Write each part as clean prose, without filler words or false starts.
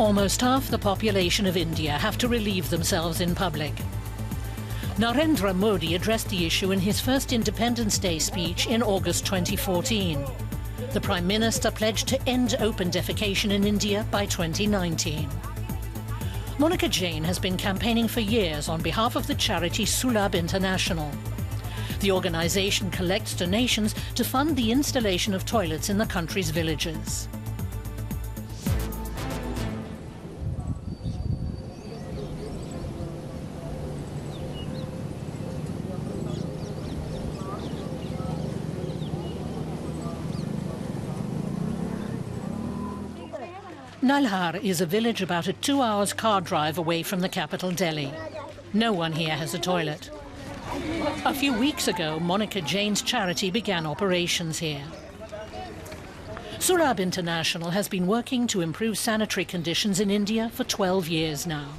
Almost half the population of India have to relieve themselves in public. Narendra Modi addressed the issue in his first Independence Day speech in August 2014. The Prime Minister pledged to end open defecation in India by 2019. Monica Jain has been campaigning for years on behalf of the charity Sulabh International. The organisation collects donations to fund the installation of toilets in the country's villages. Nalhar is a village about a 2-hour car drive away from the capital, Delhi. No one here has a toilet. A few weeks ago, Monica Jain's charity began operations here. Sulabh International has been working to improve sanitary conditions in India for 12 years now.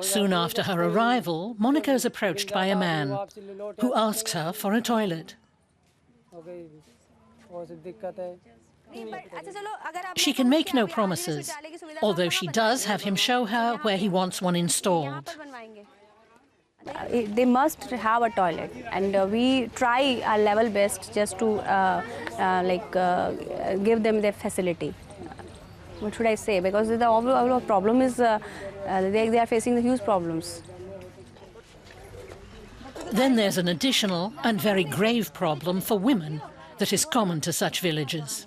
Soon after her arrival, Monica is approached by a man who asks her for a toilet. She can make no promises, although she does have him show her where he wants one installed. They must have a toilet, and we try our level best just to give them the facility. What should I say? Because the overall problem is they are facing the huge problems. Then there's an additional and very grave problem for women that is common to such villages.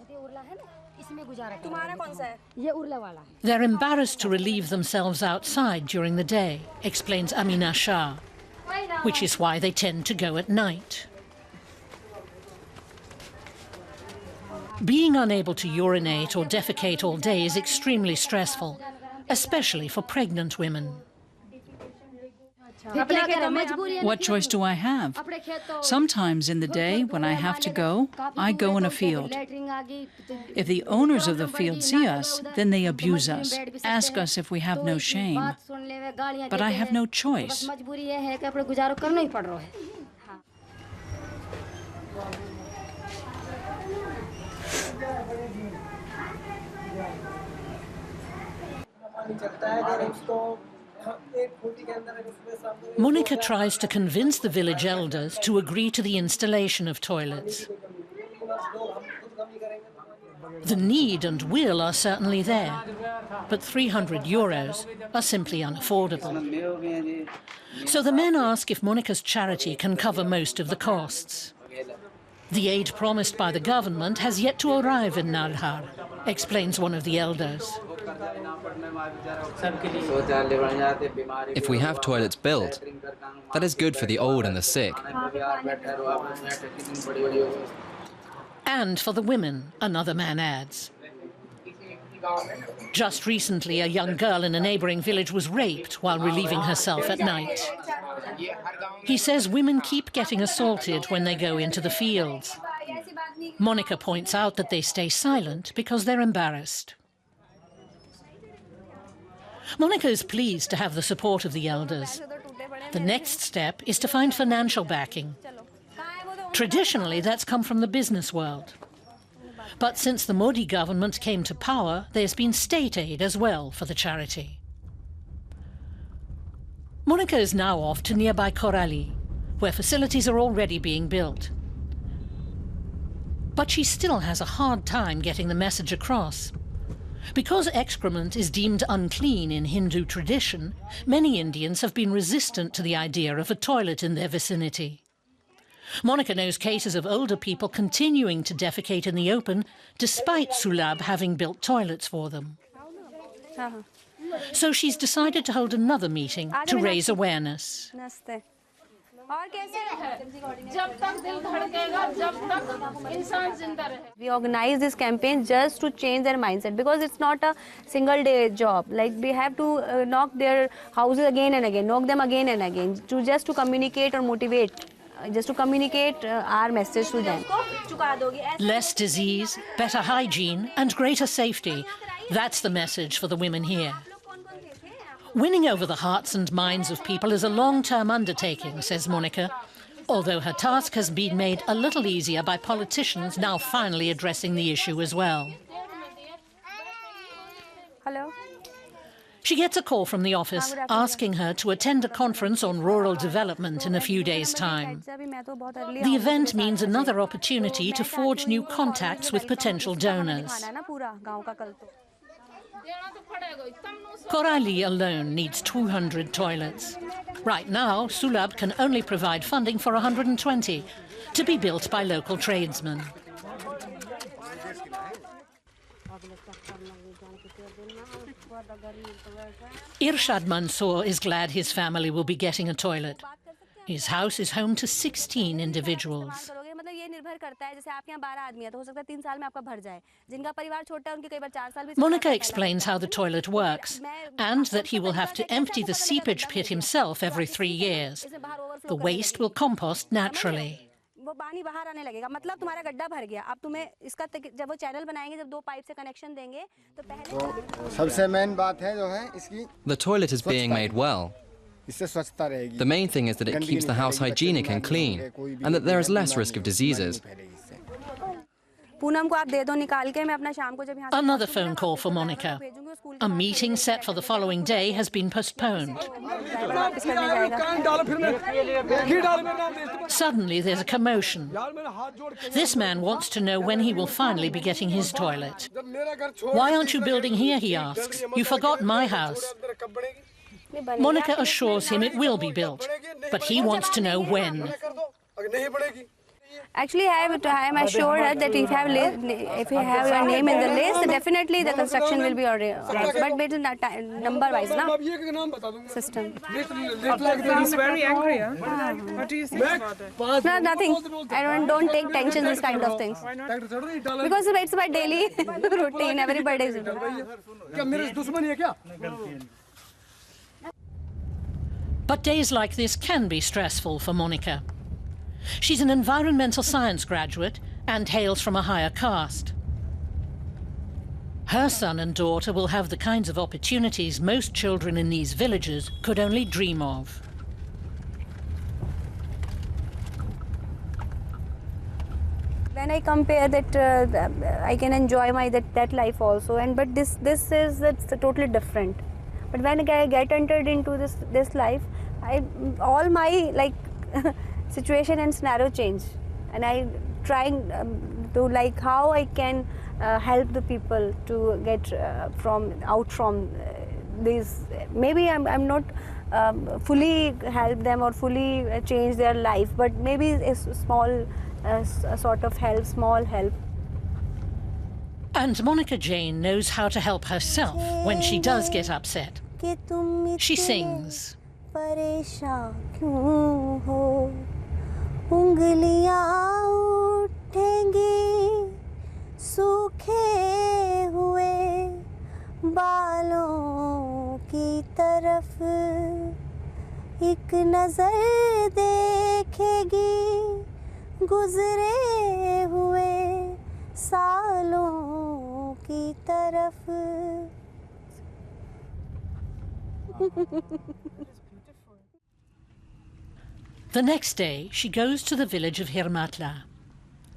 They're embarrassed to relieve themselves outside during the day, explains Amina Shah, which is why they tend to go at night. Being unable to urinate or defecate all day is extremely stressful, especially for pregnant women. What choice do I have? Sometimes in the day, when I have to go, I go in a field. If the owners of the field see us, then they abuse us, ask us if we have no shame. But I have no choice. Monica tries to convince the village elders to agree to the installation of toilets. The need and will are certainly there, but €300 are simply unaffordable. So the men ask if Monica's charity can cover most of the costs. The aid promised by the government has yet to arrive in Nalhar, explains one of the elders. If we have toilets built, that is good for the old and the sick. And for the women, another man adds. Just recently, a young girl in a neighbouring village was raped while relieving herself at night. He says women keep getting assaulted when they go into the fields. Monica points out that they stay silent because they're embarrassed. Monica is pleased to have the support of the elders. The next step is to find financial backing. Traditionally, that's come from the business world. But since the Modi government came to power, there's been state aid as well for the charity. Monica is now off to nearby Korali, where facilities are already being built. But she still has a hard time getting the message across. Because excrement is deemed unclean in Hindu tradition, many Indians have been resistant to the idea of a toilet in their vicinity. Monica knows cases of older people continuing to defecate in the open despite Sulabh having built toilets for them. So she's decided to hold another meeting to raise awareness. We organize this campaign just to change their mindset, because it's not a single day job. Like, we have to knock their houses again and again, knock them again and again, just to communicate or motivate, just to communicate our message to them. Less disease, better hygiene and greater safety. That's the message for the women here. Winning over the hearts and minds of people is a long-term undertaking, says Monica. although her task has been made a little easier by politicians now finally addressing the issue as well. Hello. She gets a call from the office asking her to attend a conference on rural development in a few days' time. The event means another opportunity to forge new contacts with potential donors. Koraili alone needs 200 toilets. Right now, Sulab can only provide funding for 120, to be built by local tradesmen. Irshad Mansour is glad his family will be getting a toilet. His house is home to 16 individuals. Monica explains how the toilet works and that he will have to empty the seepage pit himself every 3 years. The waste will compost naturally. वो पानी बाहर आने लगेगा मतलब तुम्हारा गड्ढा भर गया अब तुम्हें इसका जब वो चैनल बनाएंगे जब 2 पाइप से कनेक्शन देंगे तो पहले सबसे मेन बात है जो है इसकी The toilet is being made well. इससे स्वच्छता रहेगी The main thing is that it keeps the house hygienic and clean, and that there is less risk of diseases. Poonam को आप दे दो निकाल के मैं अपना शाम को जब यहाँ Another phone call for Monica. A meeting set for the following day has been postponed. Suddenly there's a commotion. This man wants to know when he will finally be getting his toilet. Why aren't you building here, he asks. You forgot my house. Monica assures him it will be built, but he wants to know when. Actually, I am assured that if you have your name in the list, definitely the construction will be organized. But based on number-wise, na system. He's very angry. Huh? What do you think about that? No, nothing. I don't take tension these kind of things. Because it's my daily routine. Everybody is doing. But days like this can be stressful for Monica. She's an environmental science graduate and hails from a higher caste. Her son and daughter will have the kinds of opportunities most children in these villages could only dream of. When I compare that, I can enjoy that life also, but this is that's totally different. But when I get entered into this life, all my situation and scenario change, and I trying to how I can help the people to get out from these. Maybe I'm not fully help them or fully change their life, but maybe a small sort of help, small help. And Monica Jane knows how to help herself when she does get upset. She sings. उंगलियां उठेंगी सूखे हुए बालों की तरफ एक नजर देखेगी गुजरे हुए सालों की तरफ The next day, she goes to the village of Hirmatla.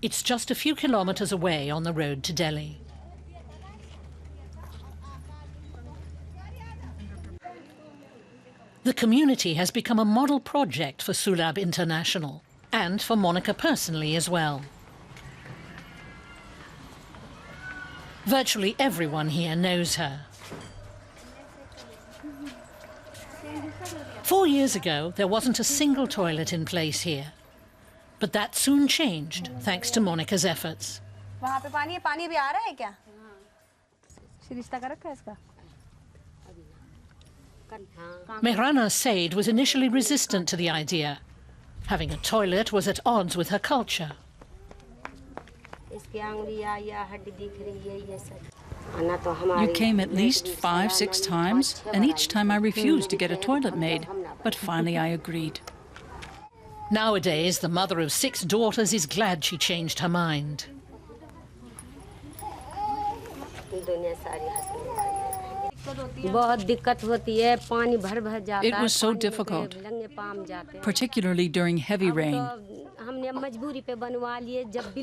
It's just a few kilometers away on the road to Delhi. The community has become a model project for Sulab International and for Monica personally as well. Virtually everyone here knows her. 4 years ago, there wasn't a single toilet in place here. But that soon changed, thanks to Monica's efforts. Mehrana Said was initially resistant to the idea. Having a toilet was at odds with her culture. You came at least 5-6 times, and each time I refused to get a toilet made. But finally I agreed. Nowadays, the mother of 6 daughters is glad she changed her mind. It was so difficult, particularly during heavy rain.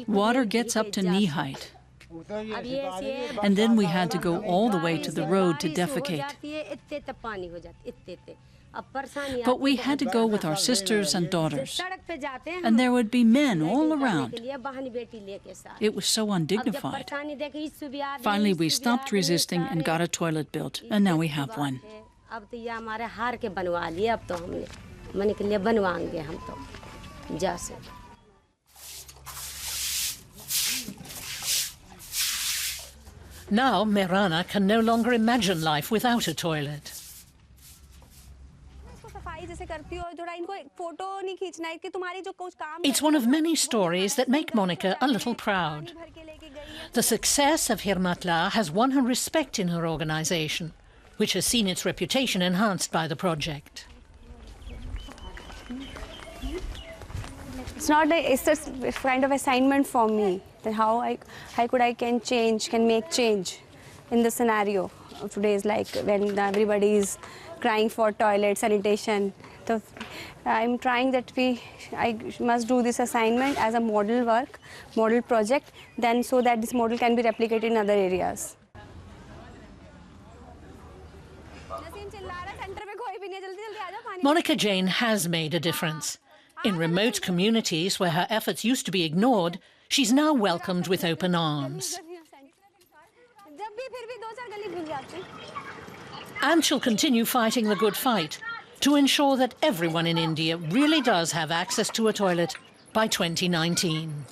Water gets up to knee height. And then we had to go all the way to the road to defecate. But we had to go with our sisters and daughters. And there would be men all around. It was so undignified. Finally, we stopped resisting and got a toilet built, and now we have one. Now Mirana can no longer imagine life without a toilet. It's one of many stories that make Monica a little proud. The success of Hirmatla has won her respect in her organisation, which has seen its reputation enhanced by the project. It's a kind of assignment for me, that how I can make change in the scenario of today's, like when everybody is crying for toilet, sanitation. So I'm trying that I must do this assignment as a model work, model project, then so that this model can be replicated in other areas. Monica Jane has made a difference. In remote communities where her efforts used to be ignored, she's now welcomed with open arms. And she'll continue fighting the good fight to ensure that everyone in India really does have access to a toilet by 2019.